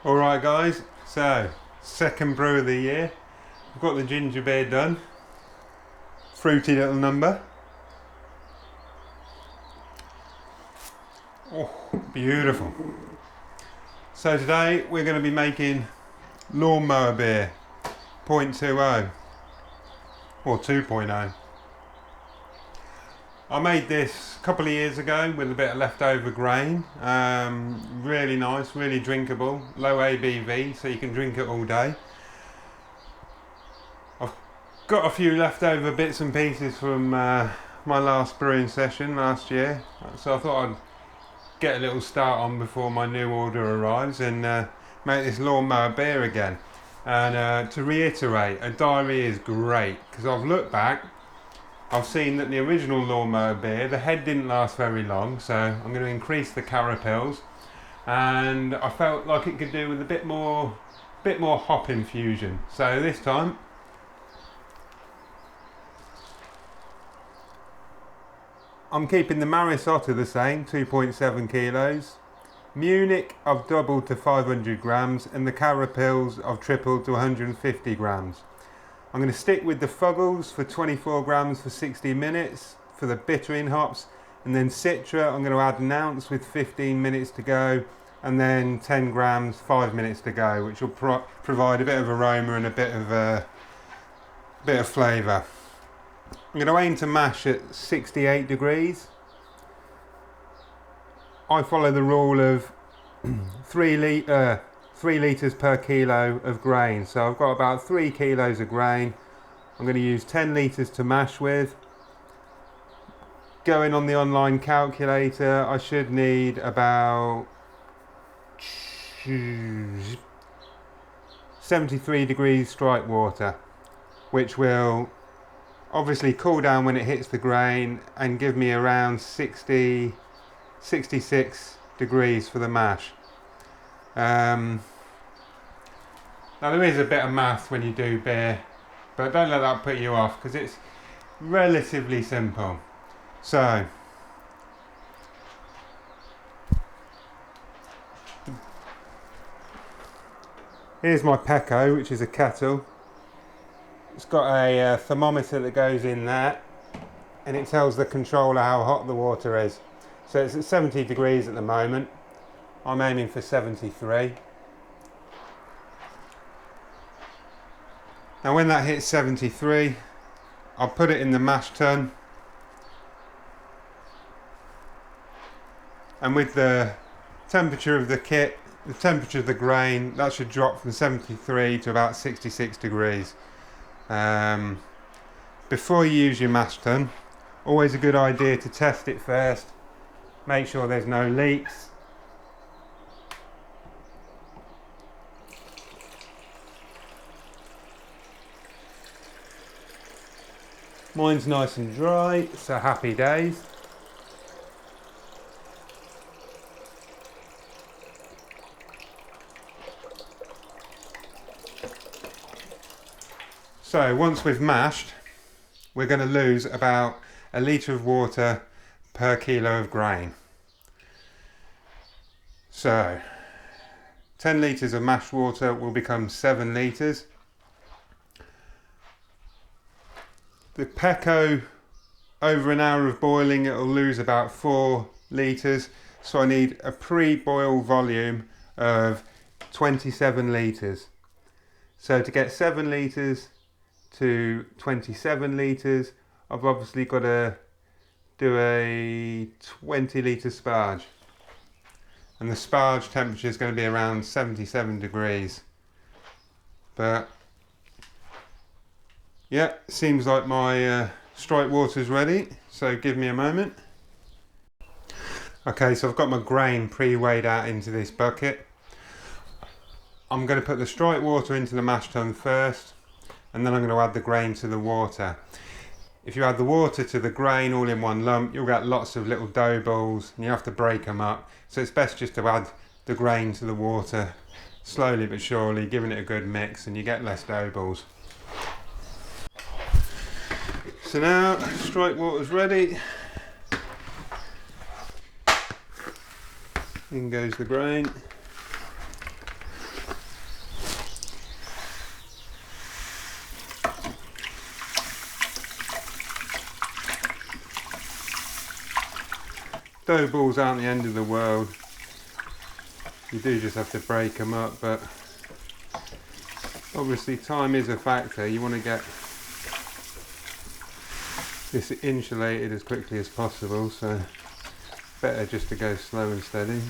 Alright guys, so second brew of the year. I've got the ginger beer done. Fruity little number. Oh, beautiful. So today we're going to be making Lawnmower beer 0.20 or 2.0. I made this a couple of years ago with a bit of leftover grain. Really nice, really drinkable, low ABV, so you can drink it all day. I've got a few leftover bits and pieces from my last brewing session last year, so I thought I'd get a little start on before my new order arrives and make this Lawnmower beer again. And to reiterate, a diary is great, because I've looked back, I've seen that the original Lawnmower beer, the head didn't last very long, so I'm going to increase the carapils, and I felt like it could do with a bit more hop infusion. So this time I'm keeping the Maris Otter the same, 2.7 kilos. Munich I've doubled to 500 grams, and the carapils I've tripled to 150 grams. I'm going to stick with the Fuggles for 24 grams for 60 minutes for the bittering hops, and then Citra I'm going to add an ounce with 15 minutes to go, and then 10 grams 5 minutes to go, which will provide a bit of aroma and a bit of flavour. I'm going to aim to mash at 68 degrees. I follow the rule of 3 litres per kilo of grain, so I've got about 3 kilos of grain. I'm going to use 10 litres to mash with. Going on the online calculator, I should need about 73 degrees strike water, which will obviously cool down when it hits the grain and give me around 66 degrees for the mash. Now there is a bit of math when you do beer, but don't let that put you off, because it's relatively simple. So here's my Pecco, which is a kettle. It's got a thermometer that goes in there, and it tells the controller how hot the water is. So it's at 70 degrees at the moment. I'm aiming for 73. Now when that hits 73, I'll put it in the mash tun, and with the temperature of the kit, the temperature of the grain, that should drop from 73 to about 66 degrees. Before you use your mash tun, always a good idea to test it first, make sure there's no leaks. Mine's nice and dry, so happy days. So once we've mashed, we're going to lose about a litre of water per kilo of grain. So 10 litres of mashed water will become 7 litres. The Pecco, over an hour of boiling, it will lose about 4 litres, so I need a pre-boil volume of 27 litres. So to get 7 litres to 27 litres, I've obviously got to do a 20 litre sparge, and the sparge temperature is going to be around 77 degrees. But yeah, seems like my strike water is ready, so give me a moment. Okay, so I've got my grain pre-weighed out into this bucket. I'm going to put the strike water into the mash tun first, and then I'm going to add the grain to the water. If you add the water to the grain all in one lump, you'll get lots of little dough balls, and you have to break them up. So it's best just to add the grain to the water slowly but surely, giving it a good mix, and you get less dough balls. So now strike water's ready. In goes the grain. dough balls aren't the end of the world. You do just have to break them up, but obviously time is a factor. You want to get this insulated as quickly as possible, so better just to go slow and steady.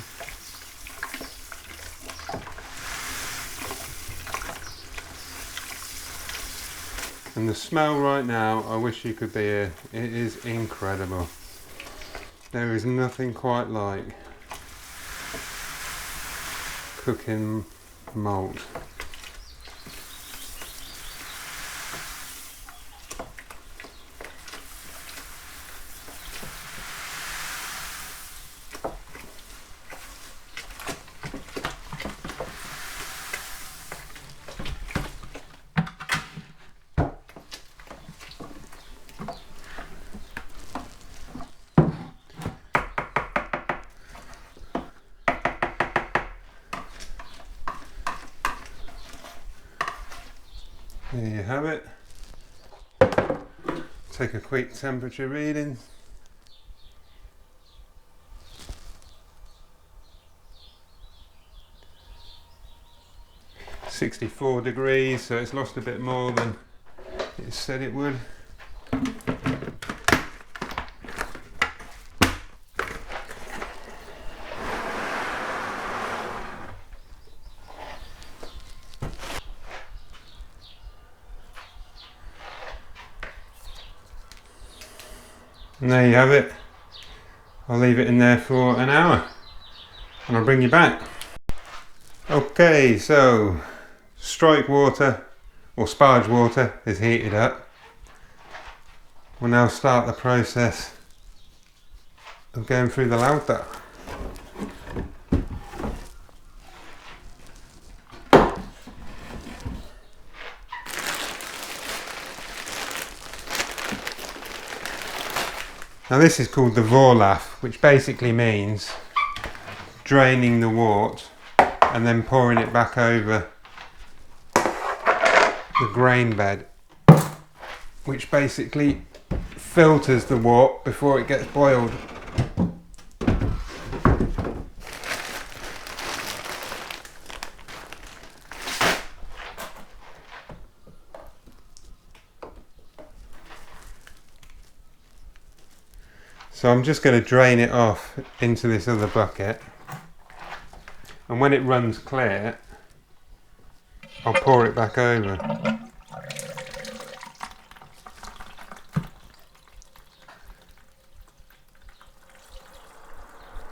And the smell right now, I wish you could be here. It is incredible. There is nothing quite like cooking malt. There you have it. Take a quick temperature reading. (64 degrees), so it's lost a bit more than it said it would. And there you have it. I'll leave it in there for an hour and I'll bring you back. Okay, so strike water or sparge water is heated up. We'll now start the process of going through the lauter. Now this is called the voorlaaf, which basically means draining the wort and then pouring it back over the grain bed, which basically filters the wort before it gets boiled. So I'm just going to drain it off into this other bucket, and when it runs clear I'll pour it back over.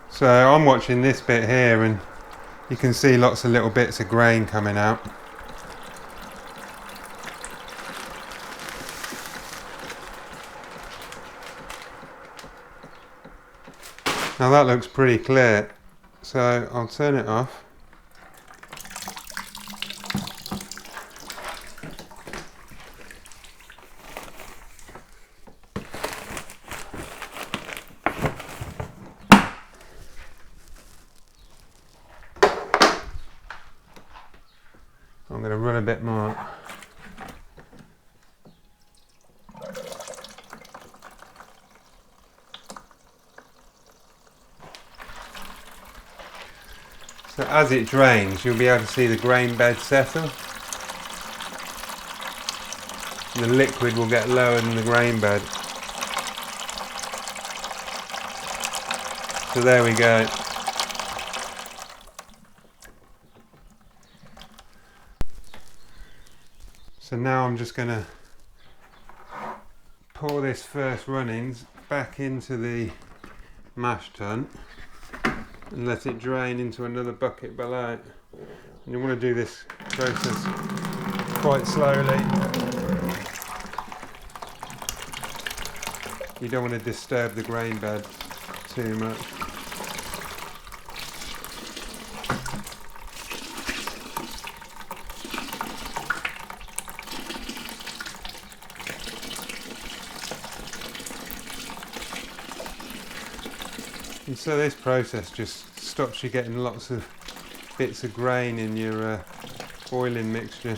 So I'm watching this bit here and you can see lots of little bits of grain coming out. Now that looks pretty clear, so I'll turn it off. I'm going to run a bit more. So as it drains, you'll be able to see the grain bed settle. And the liquid will get lower than the grain bed. So there we go. So now I'm just going to pour this first runnings back into the mash tun and let it drain into another bucket below. And you want to do this process quite slowly. You don't want to disturb the grain bed too much. And so this process just stops you getting lots of bits of grain in your oiling mixture.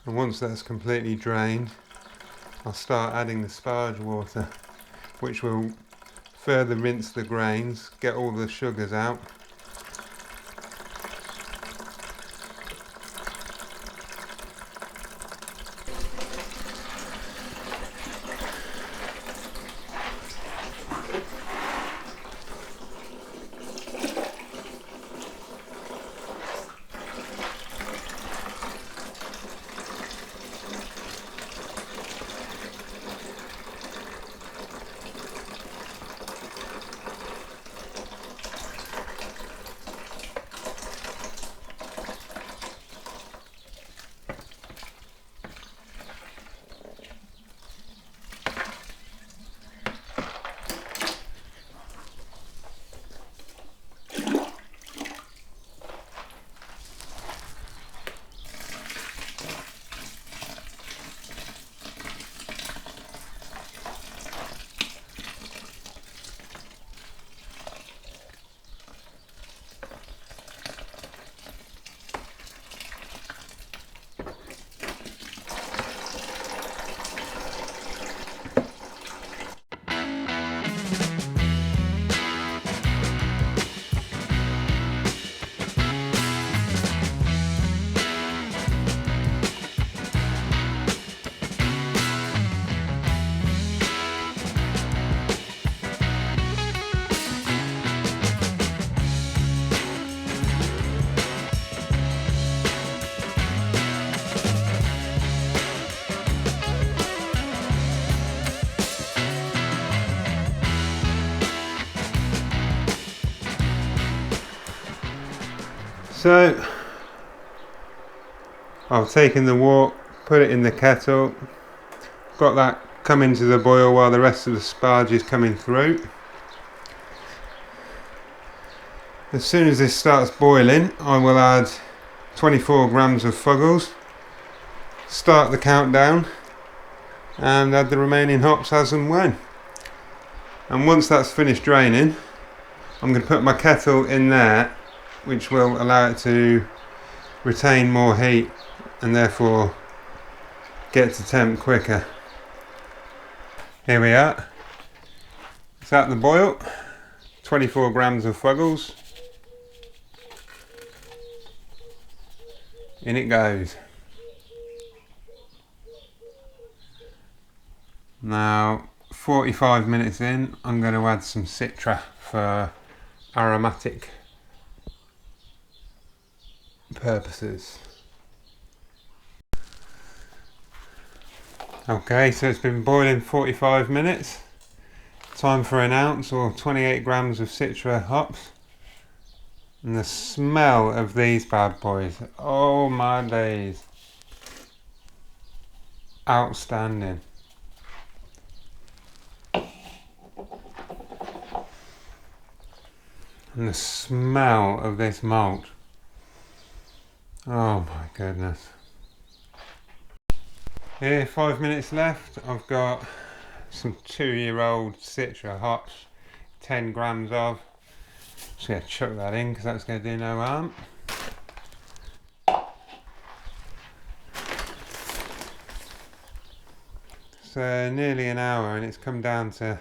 And once that's completely drained, I'll start adding the sparge water, which will further rinse the grains, get all the sugars out. So I've taken the wort, put it in the kettle, got that coming to the boil while the rest of the sparge is coming through. As soon as this starts boiling, I will add 24 grams of fuggles, start the countdown, and add the remaining hops as and when. And once that's finished draining, I'm going to put my kettle in there, which will allow it to retain more heat and therefore get to temp quicker. Here we are. It's at the boil. 24 grams of fuggles. In it goes. Now 45 minutes in, I'm going to add some citra for aromatic purposes. Okay, so it's been boiling 45 minutes. Time for an ounce or 28 grams of citra hops. And the smell of these bad boys, oh my days, outstanding. And the smell of this malt, oh my goodness. Here, 5 minutes left. I've got some 2-year-old citra hops, 10 grams of. Just going to chuck that in because that's going to do no harm. So nearly an hour and it's come down to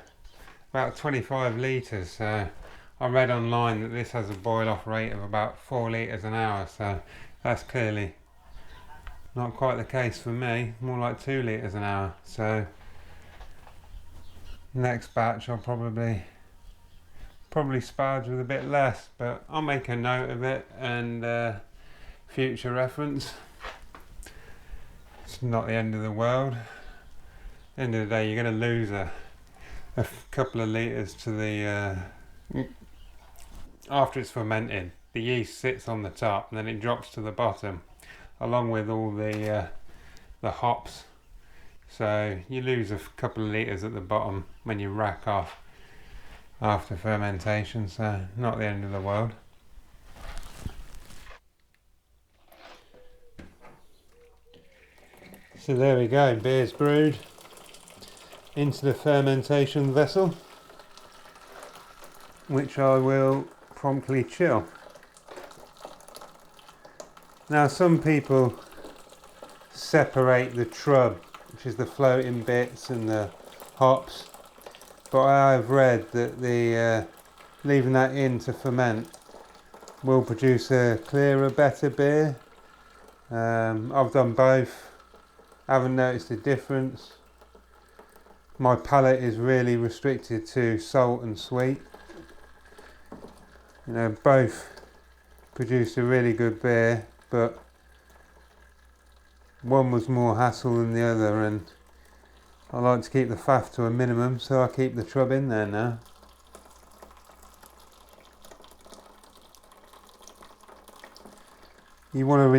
about 25 litres. So I read online that this has a boil off rate of about 4 litres an hour, so that's clearly not quite the case for me, more like 2 litres an hour. So next batch I'll probably sparge with a bit less, but I'll make a note of it and future reference. It's not the end of the world. At the end of the day, you're going to lose a couple of litres to the after it's fermented. The yeast sits on the top and then it drops to the bottom along with all the hops, so you lose a couple of litres at the bottom when you rack off after fermentation, so not the end of the world. So there we go, beer's brewed into the fermentation vessel, which I will promptly chill. Now some people separate the trub, which is the floating bits and the hops. But I have read that the leaving that in to ferment will produce a clearer, better beer. I've done both, haven't noticed a difference. My palate is really restricted to salt and sweet. You know, both produce a really good beer, but one was more hassle than the other, and I like to keep the faff to a minimum, so I keep the trub in there now. You want to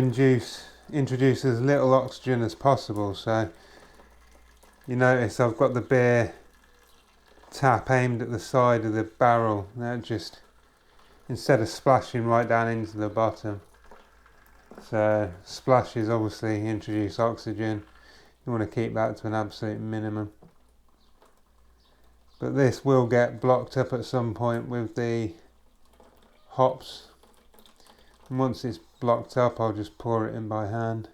introduce as little oxygen as possible, so you notice I've got the beer tap aimed at the side of the barrel. That just, instead of splashing right down into the bottom. So splashes obviously introduce oxygen. You want to keep that to an absolute minimum. But this will get blocked up at some point with the hops. And once it's blocked up, I'll just pour it in by hand.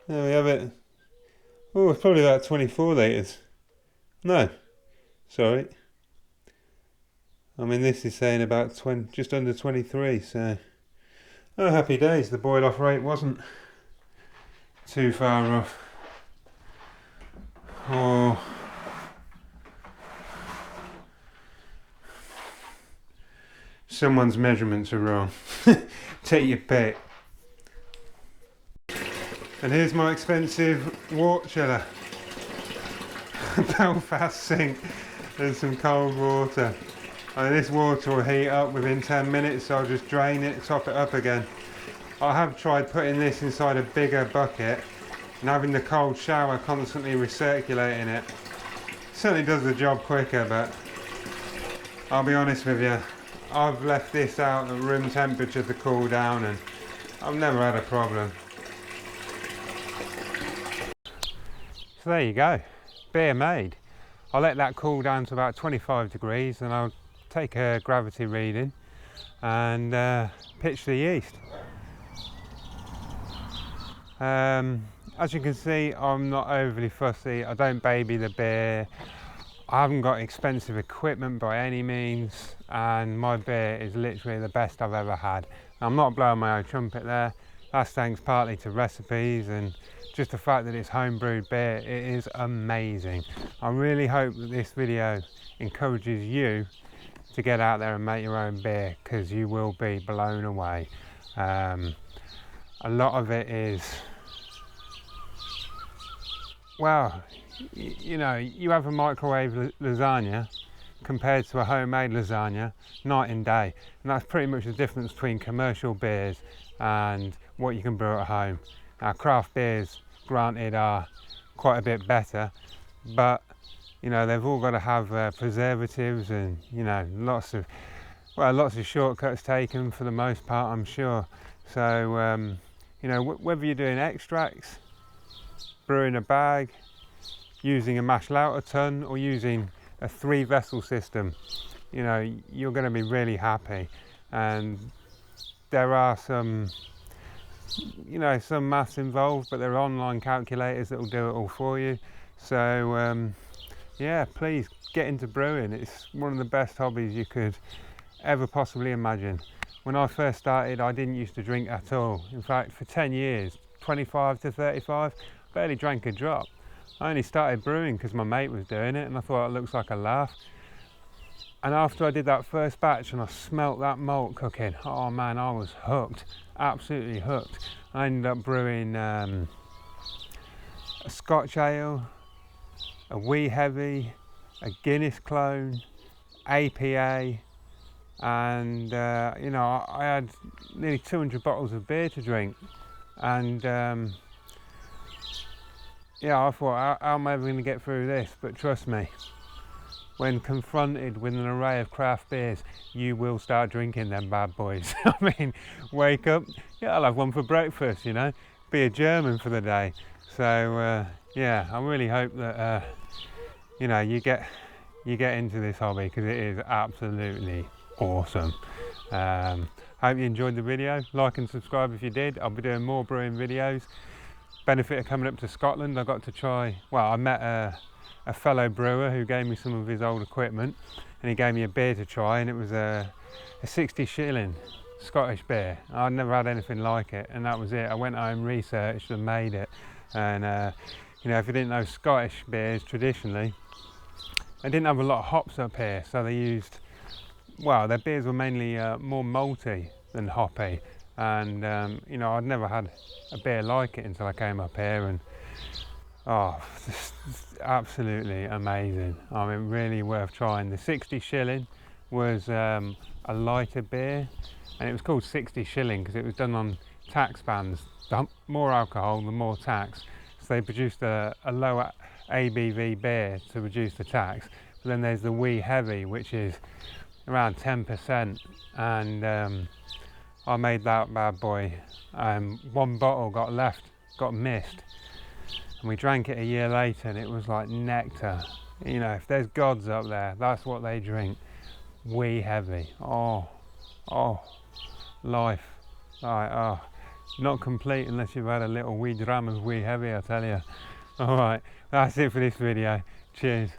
There we have it. Oh, it's probably about 24 litres. No, sorry. I mean, this is saying about 20, just under 23, so... Oh, happy days. The boil off rate wasn't too far off. Oh... Someone's measurements are wrong. Take your pick. And here's my expensive wort chiller. Belfast sink and some cold water. And this water will heat up within 10 minutes, so I'll just drain it, top it up again. I have tried putting this inside a bigger bucket and having the cold shower constantly recirculating it. Certainly does the job quicker, but I'll be honest with you, I've left this out at room temperature to cool down and I've never had a problem. So there you go, beer made. I'll let that cool down to about 25 degrees and I'll take a gravity reading and pitch the yeast. As you can see, I'm not overly fussy. I don't baby the beer. I haven't got expensive equipment by any means, and my beer is literally the best I've ever had. I'm not blowing my own trumpet there. That's thanks partly to recipes and just the fact that it's homebrewed beer. It is amazing. I really hope that this video encourages you to get out there and make your own beer, because you will be blown away. A lot of it is, well, you know, you have a microwave lasagna compared to a homemade lasagna, night and day. And that's pretty much the difference between commercial beers and what you can brew at home. Now, craft beers, granted, are quite a bit better, but you know, they've all got to have preservatives and, you know, lots of shortcuts taken for the most part, I'm sure. So, you know, whether you're doing extracts, brewing a bag, using a mash lauter tun, or using a 3-vessel system, you know, you're going to be really happy. And there are some, you know, some maths involved, but there are online calculators that will do it all for you. So yeah, please get into brewing. It's one of the best hobbies you could ever possibly imagine. When I first started, I didn't used to drink at all. In fact, for 10 years, 25 to 35, barely drank a drop. I only started brewing because my mate was doing it and I thought it looks like a laugh. And after I did that first batch and I smelt that malt cooking, oh man, I was hooked, absolutely hooked. I ended up brewing a Scotch ale, a wee heavy, a Guinness clone, APA, and you know, I had nearly 200 bottles of beer to drink, and yeah, I thought, how am I ever going to get through this? But trust me, when confronted with an array of craft beers, you will start drinking them bad boys. I mean, wake up, yeah, I'll have one for breakfast, you know, be a German for the day. So yeah, I really hope that you know, you get into this hobby, because it is absolutely awesome. Hope you enjoyed the video. Like and subscribe if you did. I'll be doing more brewing videos. Benefit of coming up to Scotland, I got to try, well, I met a fellow brewer who gave me some of his old equipment, and he gave me a beer to try, and it was a 60 shilling Scottish beer. I'd never had anything like it, and that was it. I went home, researched and made it. And you know, if you didn't know, Scottish beers traditionally, they didn't have a lot of hops up here, so they used, well, their beers were mainly more malty than hoppy. And you know, I'd never had a beer like it until I came up here, and oh, just absolutely amazing. I mean, really worth trying. The 60 shilling was a lighter beer, and it was called 60 shilling because it was done on tax bands. The more alcohol, the more tax. So they produced a lower ABV beer to reduce the tax. But then there's the wee heavy, which is around 10%, and I made that bad boy. One bottle got missed, and we drank it a year later, and it was like nectar. You know, if there's gods up there, that's what they drink. Wee heavy. Oh, life. Right, oh, not complete unless you've had a little wee dram of wee heavy, I tell you. All right, that's it for this video. Cheers.